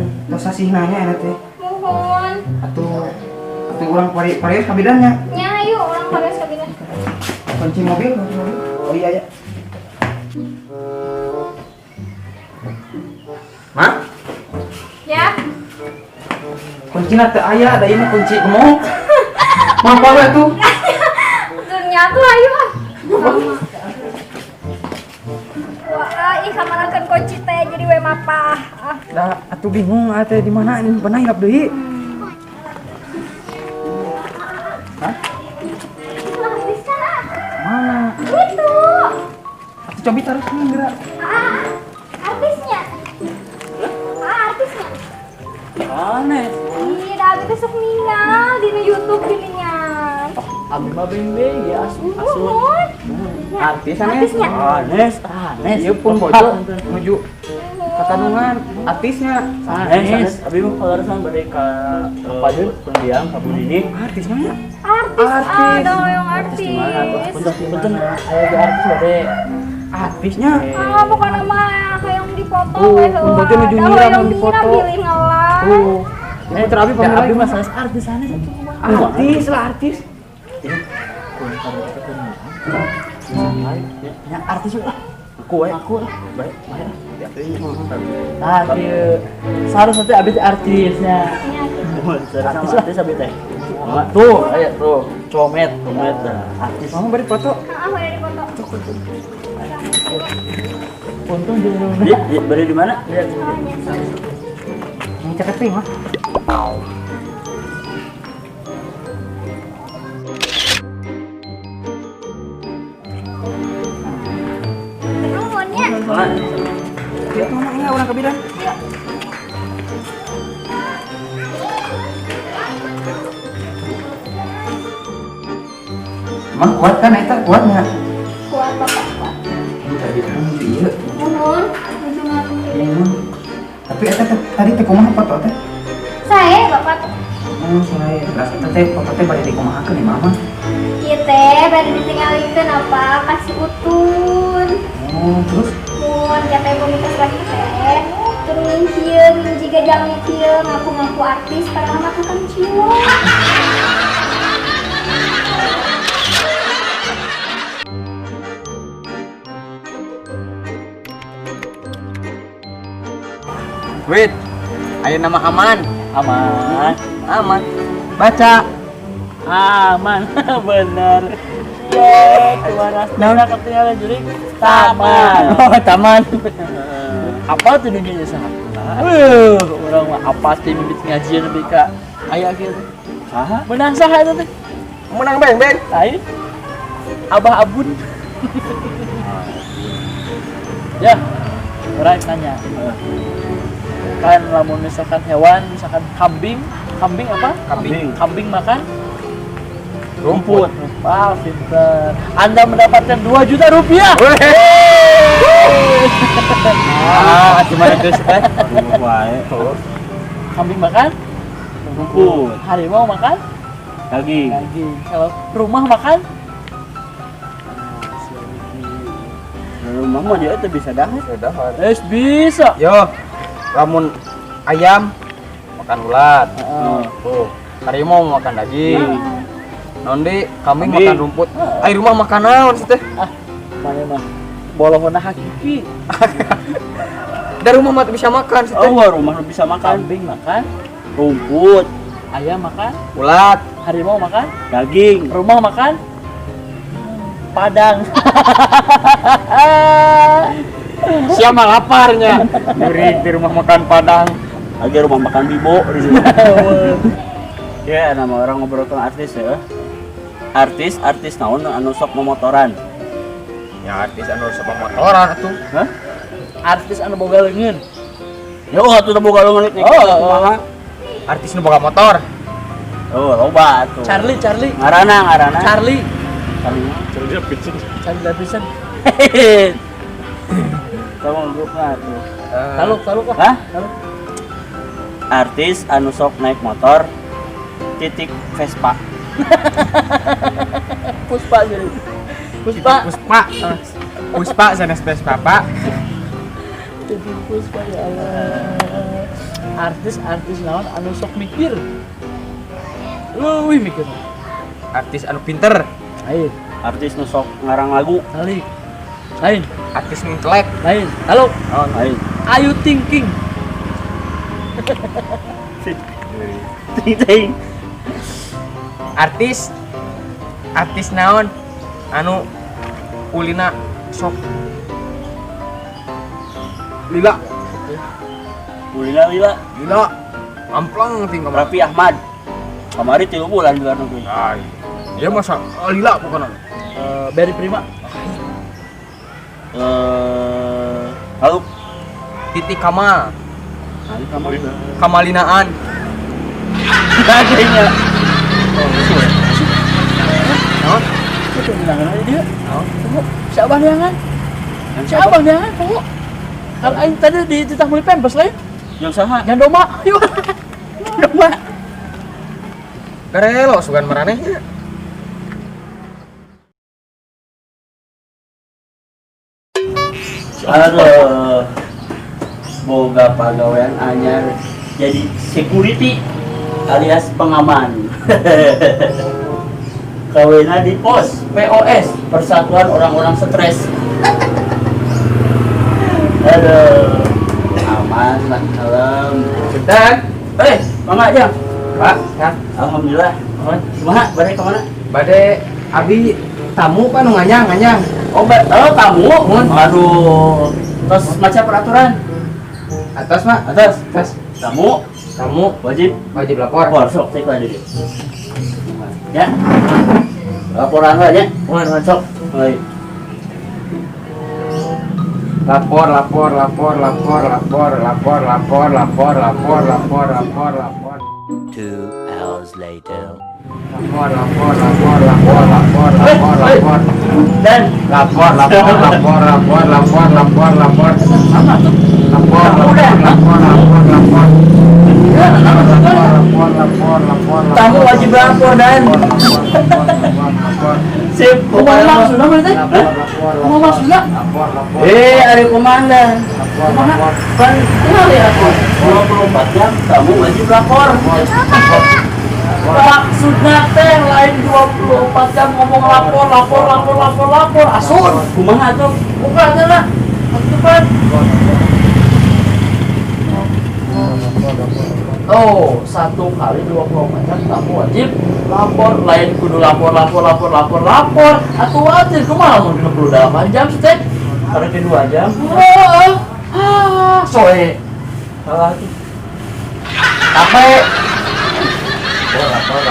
tos sasih nanya enak teh. Mohon. Atuh orang parios kabidannya. Nya ayo orang parios kabidan. Kunci mobil. Oh iya ya. Mak? Ya. Kunci teu aya, da ieu mah kunci gemuk. Mapa we tuh? Ternyata ayo. Wah, ih kamanakeun kunci teh jadi we mapah. Da atuh bingung teh di mana ini pernah hilap deui. Hah? Lah bisa. Mana? Itu. Atuh cobi taruh sini geura. Artisnya. Artisnya. Aneh. Ih, dah abis besok ninggal di YouTube gininya. Abi mah beng ya asu. Mohon. Artis Artisnya. Anes. Ieu pun bojo menuju ke Tanungan artisnya. Anes. Abi mah kalarasan bade ka pajeun pendiam ka Budini. Artisnya nya. Artis. Ada yang artis. Di mana tuh? Punten aya ge artis bade. Artisnya. Bukan nama yang dipoto. Bojo nuju nyiram yang dipoto. Pilih ngalah. Tuh. Putra Abi Ya pamilih. abi mah sanes artis Anes. Artis lah artis. Ya artis lah. Aku lah. Baik. Ah, kieu. Seharusnya teh abi teh artisnya. Artis lah artis abi teh. Tuh, aya tuh. Comet dah. Artis. Mau beri foto? Ada di foto. Untung di rumah. Di beri di mana? Lihat. Yang ceketing mah. Nuhunnya. Lihat mamanya orang kabidan. Mah kuat kan eta kuatnya. Kuat bapak kuat. Tadi kan ieu. Nuhun. Ujungan. Tapi eta tadi teh kumaha foto teh? Saya bapak. Oh, saya rasa teh foto teh bade dikumahakeun di mama. Ieu teh bari ditinggalikeun apa kasih utun. Oh, terus Mun kata ibu minta lagi teh. Turun kieu jiga jalmi kieu ngaku-ngaku artis padahal mah tukang cium. wait. Aya nama Aman. Aman. Baca. Aman. Bener. Yeay, keluar aslinya ketinggalan jadi taman. Oh, taman. Apa tuh dunia saha? Orang mah apa sih mimpi ngajian lebih ka aya kieu. Saha? Menang saha eta teh? Menang beng-beng. Lain. Abah Abun. Ya. Orang nanya. Kan lamun misalkan hewan, misalkan kambing apa? Kambing makan rumput. Wah, pinter. Anda mendapatkan 2 juta rupiah. Cuma itu teh. Kambing makan rumput. Harimau makan Daging. Kalau rumah makan Rumah mah dia itu bisa dahar. bisa. Yo, lamun ayam makan ulat. Tuh, harimau makan daging. Nondi kambing makan rumput. Ai rumah makan naon sih teh? Mana mah bolohona hakiki. Dari rumah mah bisa makan sih teh. Oh, rumah bisa makan Kambing makan, rumput, ayam makan, Ulat. harimau makan, daging. rumah makan padang. Siapa laparnya? Duri di rumah makan Padang. Lagi rumah makan Bibo di sini. Ya, nama orang ngobrol tentang artis ya. Artis naon anu sok memotoran. Ya artis anu sama motoran atuh. Hah? Artis anu boga leungeun. Ya atuh teu boga leungeun nih. Artis nu boga motor. Oh, loba atuh. Charlie. Ngaranna. Charlie Charlie Davidson. Tolong grupna atuh. Taluk lah. Hah? Artis anu sok naik motor titik Vespa. Puspa jadi. Puspa Puspa sanes Vespa, Pak. Puspa ya Allah. artis naon anu sok mikir. Leuwih mikir. Artis anu pinter, Lain, Artis nu sok ngarang lagu. balik. Lain, artis nu intelek. lain. Halo, Lain. Ayu Ting Ting. Ting. Artis naon anu kulina sok lila Lila. amplang tinggal Raffi Ahmad. Kamari 3 bulan juga nunggu. ay dia masa lila bukan Berry Prima. Halo. Titi Kamal Nanti kamari. Kamalinaan Kayaknya. naon Itu bilangan aja dia. naon Tunggu, si Abang Deangan. Si Abang Deangan, tunggu. Kalau aing tadi di titah beli pempes lain. Yang saha? Yang doma, yuk. Doma. karelo sugan maraneh Aduh. Boga pagawean anyar jadi security alias pengaman. Kawena di pos POS Persatuan Orang-orang Stres. Aduh. Aman lah alam. dan Mama aja. pak kan Alhamdulillah. Kumaha bade ka mana? bade abi tamu kan nganyang Kamu? Aduh. Terus macam peraturan. atas mak Atas. Kamu wajib lapor lapor sok cek aja dia. Ya. Laporan aja. Mohon sok. Baik. lapor 2 hours later. lapor Dan lapor sama tuh. Tamu wajib lapor dan sip. Kumaha maksudna mah teh? Kumaha maksudna? Ada komandan. Kan kali aku 24 jam kamu wajib lapor. Maksudnya teh lain 24 jam ngomong lapor. Asun. Kumaha tuh? Bukan lah. Cepat. Oh, 1 kali 24 jam kamu wajib lapor. Lain kudu lapor. Atuh wajib kumaha mun 28 jam teh? Karena 2 jam. Soe. Salah tuh. Capek. Lapor.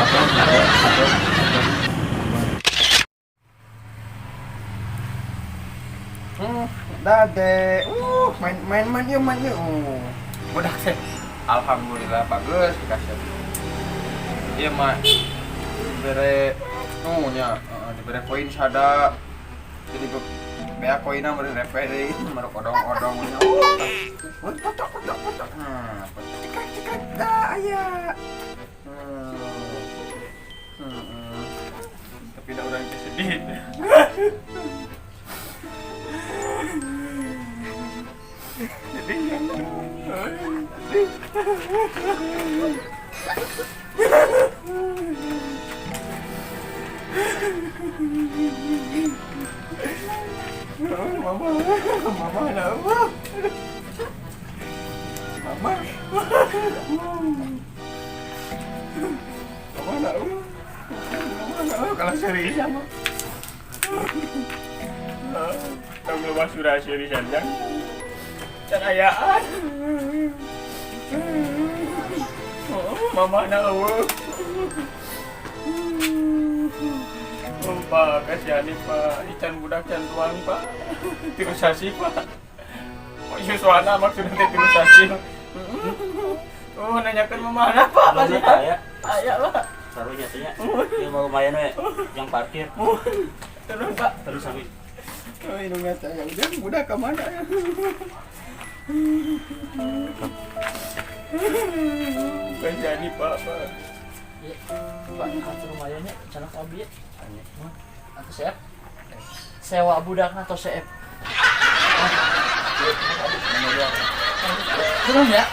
Dade, main yuk. Udah sih. Alhamdulillah bagus dikasih. Iya mak, diberi, diberi koin sada. Jadi bea koinnya beri reperi, merek odong-odongnya. Foto. Nah, cekrek dah ayah. Tapi dah orang kesedih. Kalau serius sama kalau belum sudah serius aja kekayaan mama nak Pak, kasihan nih Pak, ican budak can tuang Pak, tirusasi Pak. Oh Yuswana maksudnya tirusasi. Oh nanyakan mana Pak, masih ayah Pak. Sarunya tanya, dia mau lumayan we, yang parkir. Terus Pak, Terus sampai. oh hidungnya saya udah budak ke mana ya? Kasihan nih Pak. Pak, atuh lumayannya cenah abi. Atuh seep. Sewa budak atau seep? Terus ya.